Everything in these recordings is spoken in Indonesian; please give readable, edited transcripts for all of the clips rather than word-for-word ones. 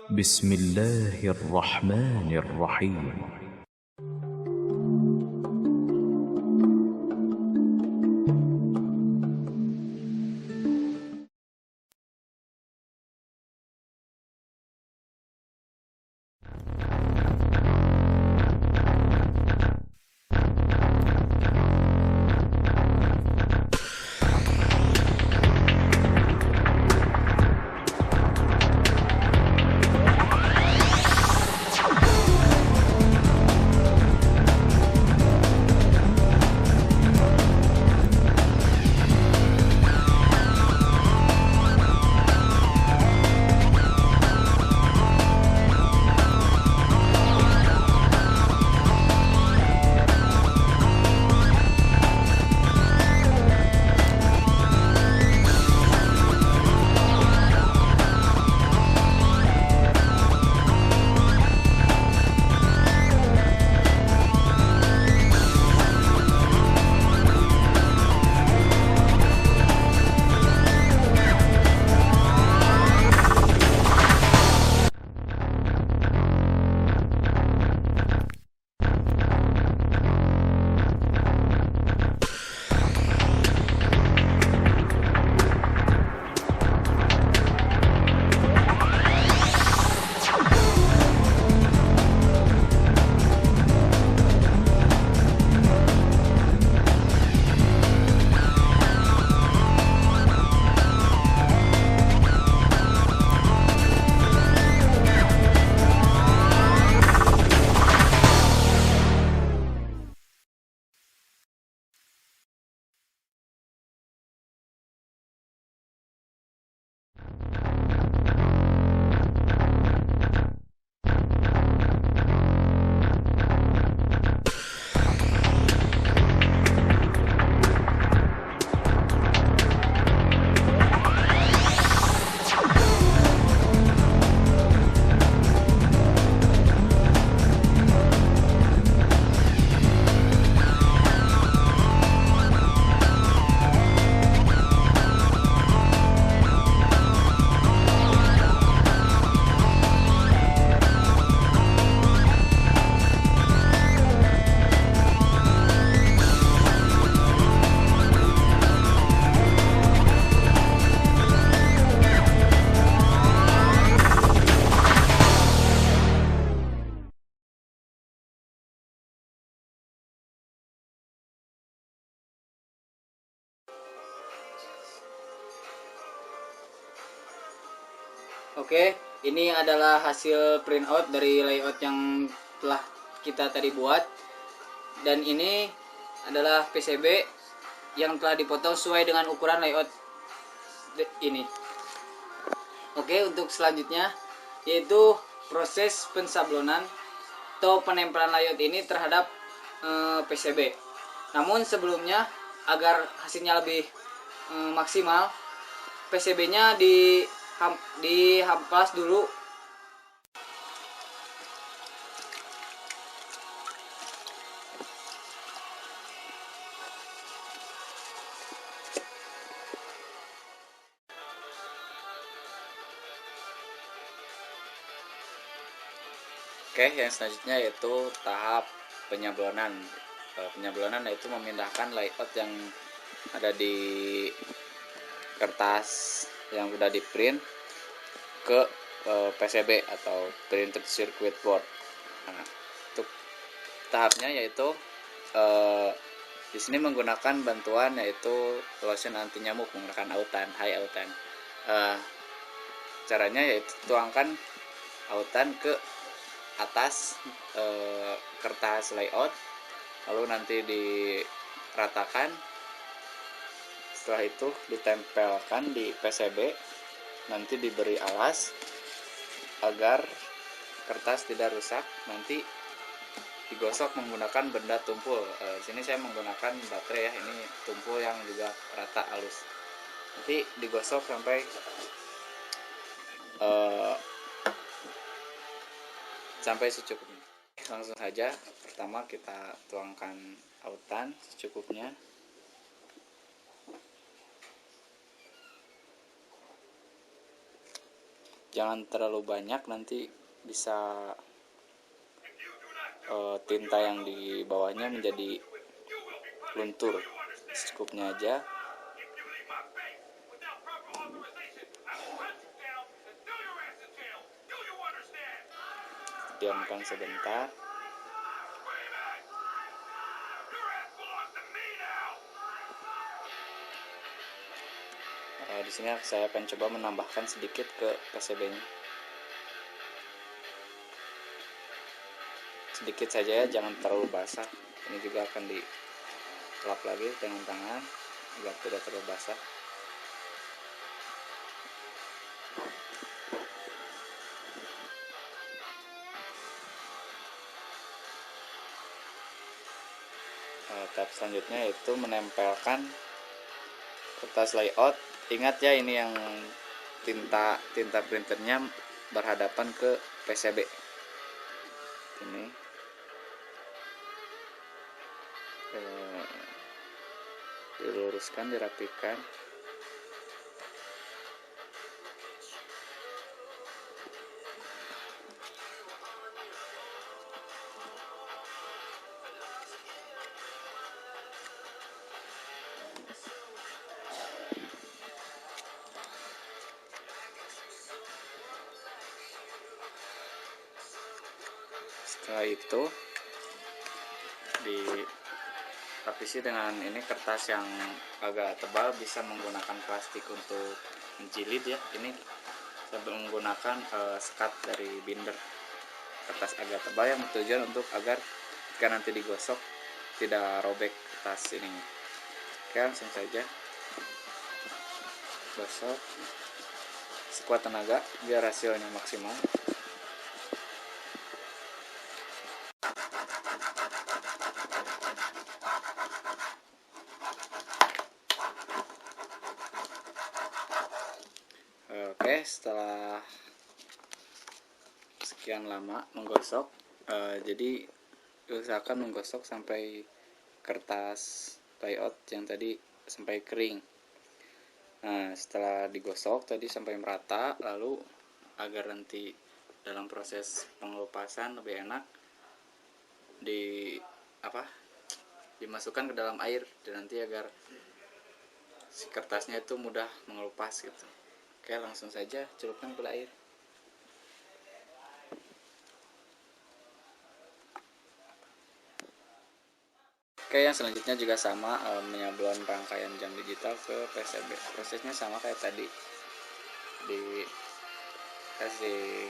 بسم الله الرحمن الرحيم. Oke, ini adalah hasil printout dari layout yang telah kita tadi buat. Dan ini adalah PCB yang telah dipotong sesuai dengan ukuran layout ini. Oke, untuk selanjutnya yaitu proses pensablonan atau penempelan layout ini terhadap PCB. Namun sebelumnya agar hasilnya lebih maksimal, PCB-nya dihamplas dulu. Oke, yang selanjutnya yaitu tahap penyablonan. Penyablonan yaitu memindahkan layout yang ada di kertas yang sudah di print ke PCB atau printed circuit board. Nah, untuk tahapnya yaitu di sini menggunakan bantuan yaitu lotion anti nyamuk menggunakan autan, high autan. Caranya yaitu tuangkan autan ke atas kertas layout, lalu nanti diratakan. Setelah itu ditempelkan di PCB, nanti diberi alas agar kertas tidak rusak. Nanti digosok menggunakan benda tumpul. Sini saya menggunakan baterai ya, ini tumpul yang juga rata halus. Nanti digosok sampai secukupnya. Langsung saja, pertama kita tuangkan autan secukupnya. jangan terlalu banyak, nanti bisa tinta yang di bawahnya menjadi luntur. Secukupnya aja. Diamkan sebentar. Di sini saya akan coba menambahkan sedikit ke PCB-nya. Sedikit saja ya, jangan terlalu basah. Ini juga akan dilap lagi dengan tangan agar tidak terlalu basah. Tahap selanjutnya yaitu menempelkan kertas layout. Ingat ya, ini yang tinta printernya berhadapan ke PCB. Ini diluruskan, dirapikan. Setelah itu dilapisi dengan ini kertas yang agak tebal, bisa menggunakan plastik untuk menjilid ya. Ini saya menggunakan sekat dari binder, kertas agak tebal yang bertujuan untuk agar jika nanti digosok tidak robek kertas ini. Oke, langsung saja gosok sekuat tenaga biar hasilnya maksimal. Oke, setelah sekian lama menggosok, jadi usahakan menggosok sampai kertas layout yang tadi sampai kering. Nah, setelah digosok tadi sampai merata, lalu agar nanti dalam proses pengelupasan lebih enak, dimasukkan ke dalam air, dan nanti agar si kertasnya itu mudah mengelupas gitu. Oke, langsung saja celupkan ke air. Oke, yang selanjutnya juga sama, menyablon rangkaian jam digital ke PCB. Prosesnya sama kayak tadi, dikasih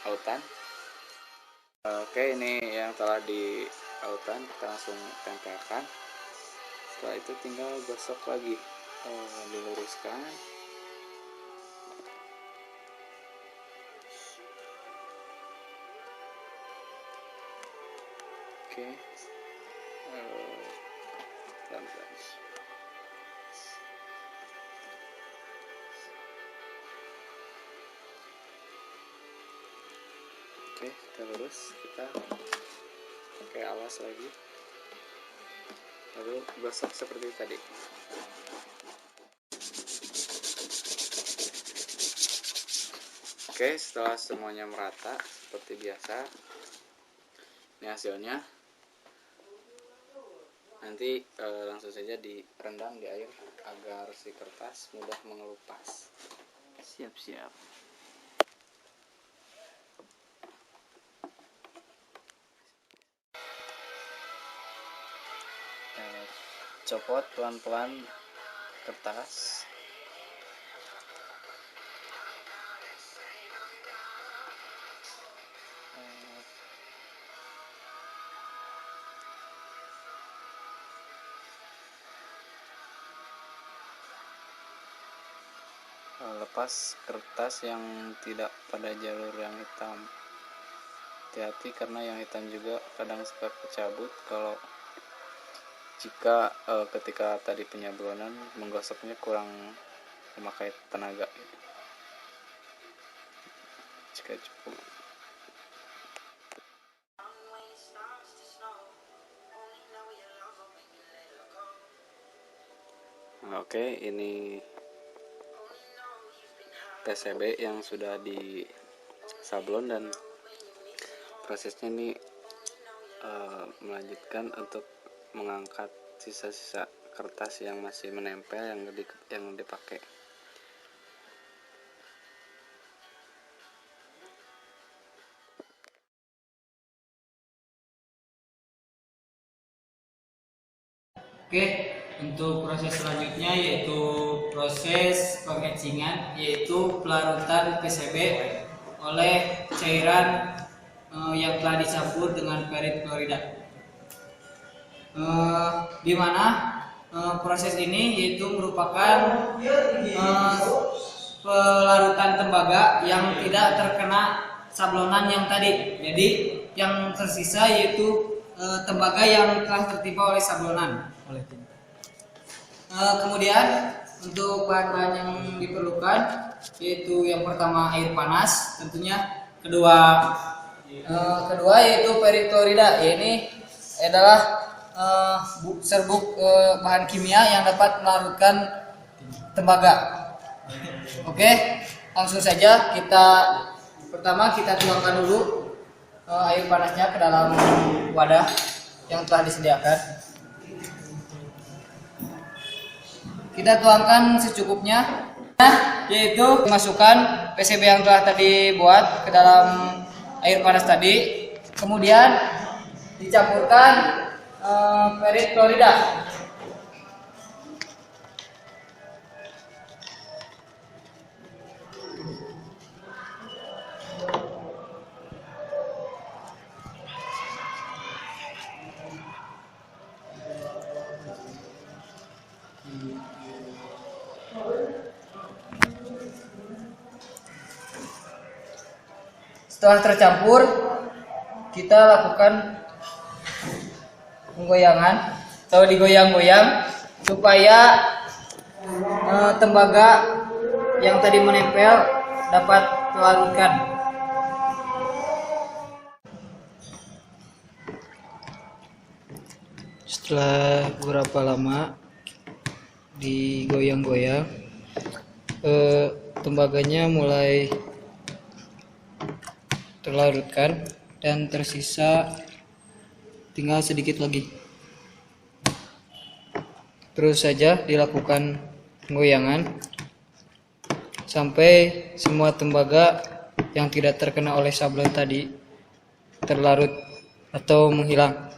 autan. Oke, ini yang telah di autan, kita langsung tempelkan. Setelah itu tinggal gosok lagi, diluruskan. Oke, pelan-pelan. Oke, kita lurus, kita pakai alas lagi, lalu gosok seperti tadi. Oke, setelah semuanya merata seperti biasa, ini hasilnya. Nanti langsung saja direndam di air agar si kertas mudah mengelupas. Siap-siap. Copot pelan-pelan kertas. Lepas kertas yang tidak pada jalur yang hitam. Hati-hati karena yang hitam juga kadang suka kecabut kalau jika ketika tadi penyablonan menggosoknya kurang memakai tenaga gitu. Jika cukup. Oke, ini PCB yang sudah di sablon, dan prosesnya ini melanjutkan untuk mengangkat sisa-sisa kertas yang masih menempel yang dipakai. Oke, untuk proses selanjutnya yaitu proses pengetchingan, yaitu pelarutan PCB oleh cairan yang telah dicampur dengan perit klorida. Di mana proses ini yaitu merupakan pelarutan tembaga yang tidak terkena sablonan yang tadi. Jadi yang tersisa yaitu tembaga yang telah tertimpa oleh sablonan. Kemudian untuk bahan-bahan yang diperlukan yaitu yang pertama air panas tentunya, kedua yaitu perit klorida. Ini adalah serbuk bahan kimia yang dapat melarutkan tembaga. Oke, langsung saja pertama kita tuangkan dulu air panasnya ke dalam wadah yang telah disediakan. Kita tuangkan secukupnya, yaitu masukkan PCB yang telah tadi buat ke dalam air panas tadi, kemudian dicampurkan perit klorida. Setelah tercampur, kita lakukan penggoyangan atau digoyang-goyang supaya tembaga yang tadi menempel dapat terlarutkan. Setelah beberapa lama digoyang-goyang, tembaganya mulai terlarutkan dan tersisa tinggal sedikit lagi. Terus saja dilakukan penggoyangan sampai semua tembaga yang tidak terkena oleh sablon tadi terlarut atau menghilang.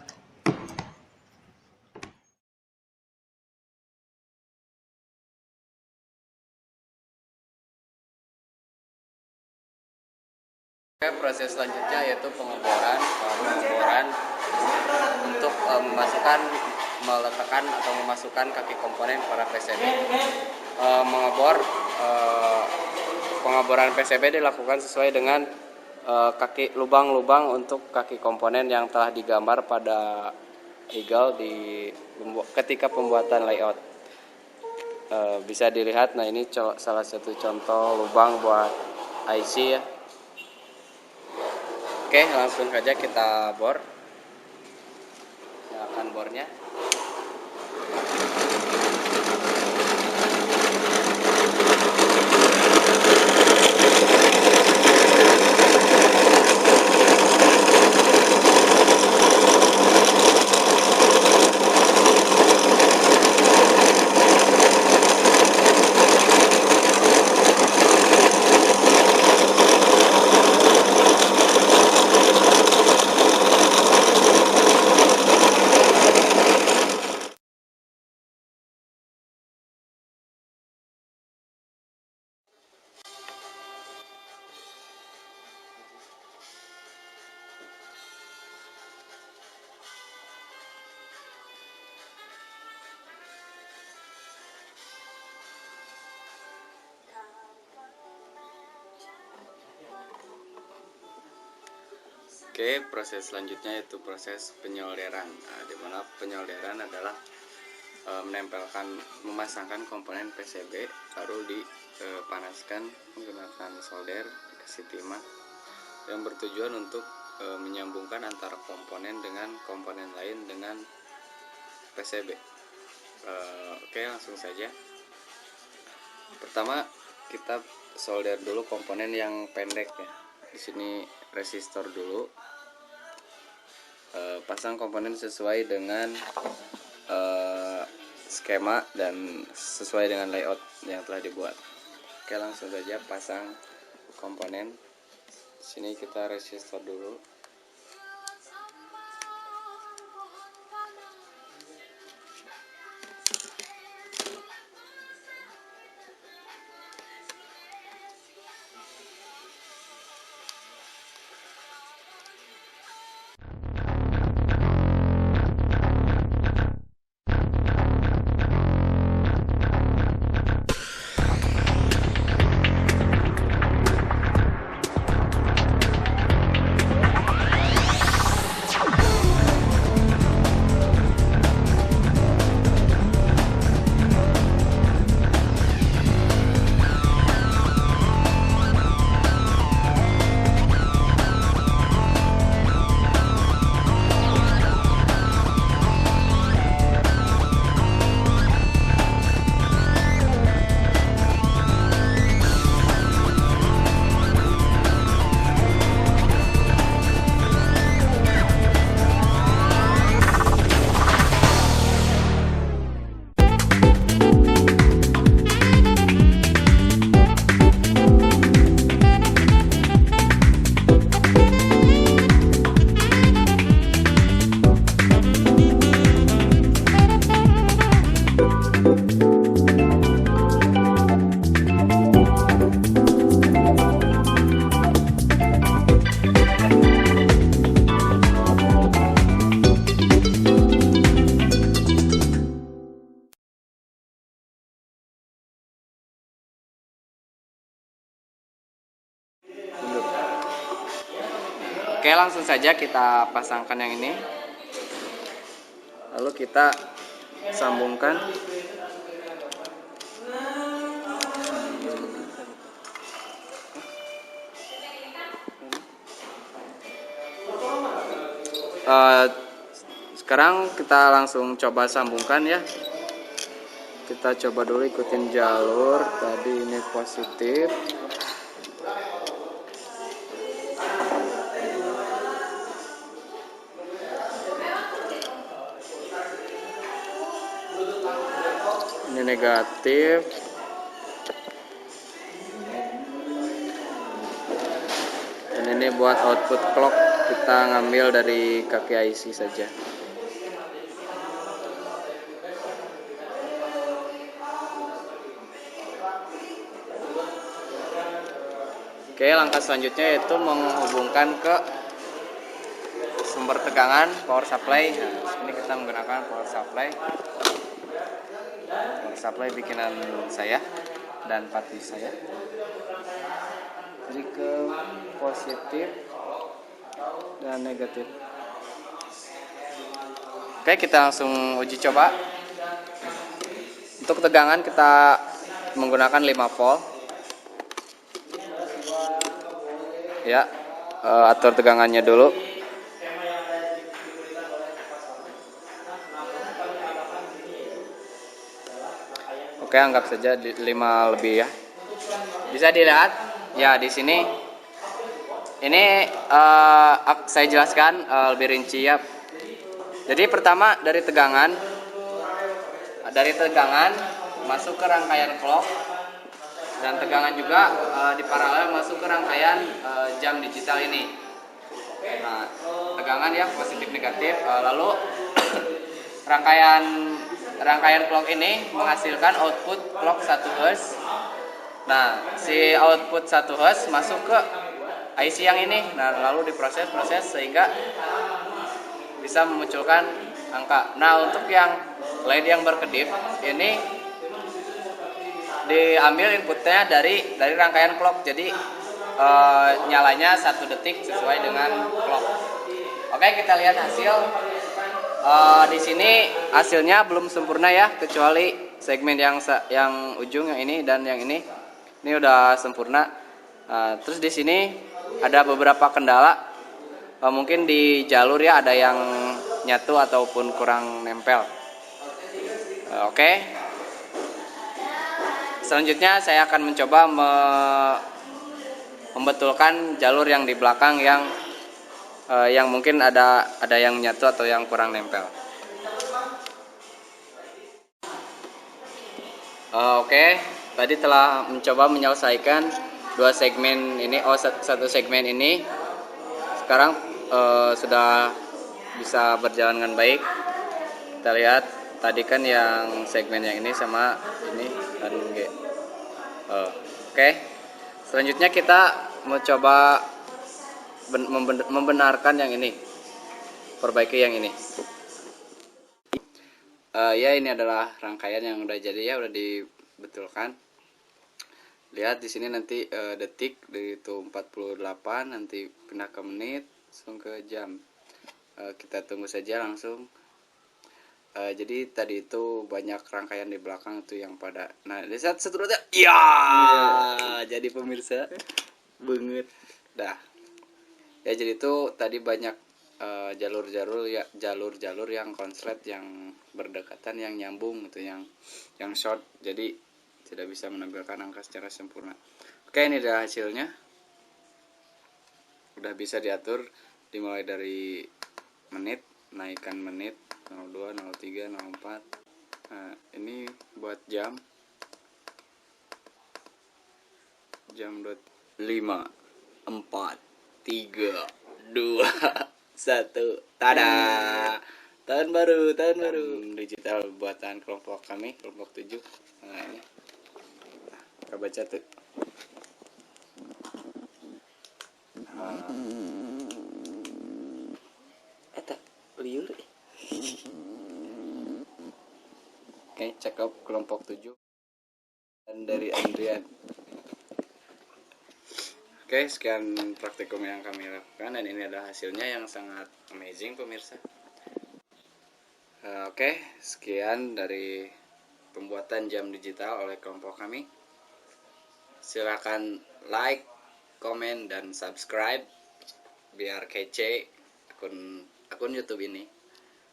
Proses selanjutnya yaitu pengeboran untuk meletakkan atau memasukkan kaki komponen para PCB. Pengeboran PCB dilakukan sesuai dengan lubang-lubang untuk kaki komponen yang telah digambar pada eagle ketika pembuatan layout. Bisa dilihat, nah ini salah satu contoh lubang buat IC ya. Oke, langsung saja kita bor. Nyalakan bornya. Oke, proses selanjutnya yaitu proses penyolderan. Di mana penyolderan adalah memasangkan komponen PCB lalu dipanaskan menggunakan solder, dikasih timah yang bertujuan untuk menyambungkan antara komponen dengan komponen lain dengan PCB. Oke, langsung saja. Pertama kita solder dulu komponen yang pendek ya. Di sini resistor dulu. Pasang komponen sesuai dengan skema dan sesuai dengan layout yang telah dibuat. Oke, langsung saja pasang komponen. Sini kita resistor dulu. Oke, langsung saja kita pasangkan yang ini. Lalu kita sambungkan. Sekarang kita langsung coba sambungkan ya. Kita coba dulu ikutin jalur. Tadi ini positif. Ini negatif. Dan ini buat output clock, kita ngambil dari kaki IC saja. Oke, langkah selanjutnya yaitu menghubungkan ke sumber tegangan power supply. Nah, ini kita menggunakan power supply bikinan saya dan partner saya. Jadi ke positif dan negatif. Oke, kita langsung uji coba. Untuk tegangan kita menggunakan 5 volt. Ya, atur tegangannya dulu. Oke, anggap saja 5 lebih ya. Bisa dilihat ya di sini. Ini saya jelaskan lebih rinci ya. Jadi pertama dari tegangan masuk ke rangkaian clock, dan tegangan juga di paralel masuk ke rangkaian jam digital ini. Nah, tegangan ya positif negatif, lalu rangkaian clock ini menghasilkan output clock 1 Hz. Nah, si output 1 Hz masuk ke IC yang ini. Nah, lalu diproses sehingga bisa memunculkan angka. Nah, untuk yang LED yang berkedip ini diambil inputnya dari rangkaian clock. Jadi nyalanya 1 detik sesuai dengan clock. Oke, kita lihat hasil. Di sini hasilnya belum sempurna ya, kecuali segmen yang ujung yang ini dan yang ini udah sempurna. Terus di sini ada beberapa kendala, mungkin di jalur ya ada yang nyatu ataupun kurang nempel. Oke. selanjutnya saya akan mencoba membetulkan jalur yang di belakang yang mungkin ada yang nyatu atau yang kurang nempel. Oke, tadi telah mencoba menyelesaikan dua segmen ini, satu segmen ini. Sekarang sudah bisa berjalan dengan baik. Kita lihat tadi kan yang segmen yang ini sama ini dan oke. Selanjutnya kita mau coba membenarkan yang ini, perbaiki yang ini. Ya, ini adalah rangkaian yang udah jadi ya, udah dibetulkan. Lihat di sini nanti detik dari itu 48, nanti pindah ke menit, langsung ke jam. Kita tunggu saja langsung. Jadi tadi itu banyak rangkaian di belakang itu yang pada. Nah, di saat seterusnya, ya, jadi pemirsa banget. Dah. Ya, jadi itu tadi banyak jalur-jalur yang konslet, yang berdekatan, yang nyambung gitu, yang short, jadi tidak bisa menampilkan angka secara sempurna. Oke, ini adalah hasilnya. Udah bisa diatur dimulai dari menit, naikkan menit 02, 03, 04. Nah, ini buat jam 5, 4, 3, 2, 1. Tada. Tahun baru digital buatan kelompok kami, kelompok 7. Nah, ini. Nah, kita baca tuh. Eta liur. Oke, cakep, kelompok 7. Dan dari Andrian. Oke, sekian praktikum yang kami lakukan, dan ini adalah hasilnya yang sangat amazing pemirsa. Oke, sekian dari pembuatan jam digital oleh kelompok kami. Silakan like, komen, dan subscribe biar kece akun YouTube ini.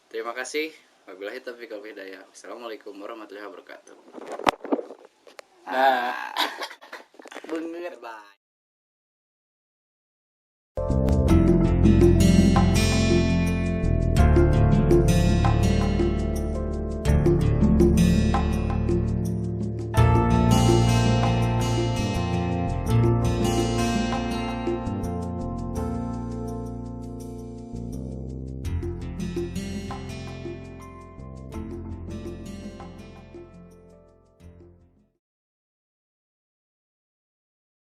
Terima kasih. Wabillahi taufiq wal hidayah. Assalamualaikum warahmatullahi wabarakatuh. Nah, bener. Bye.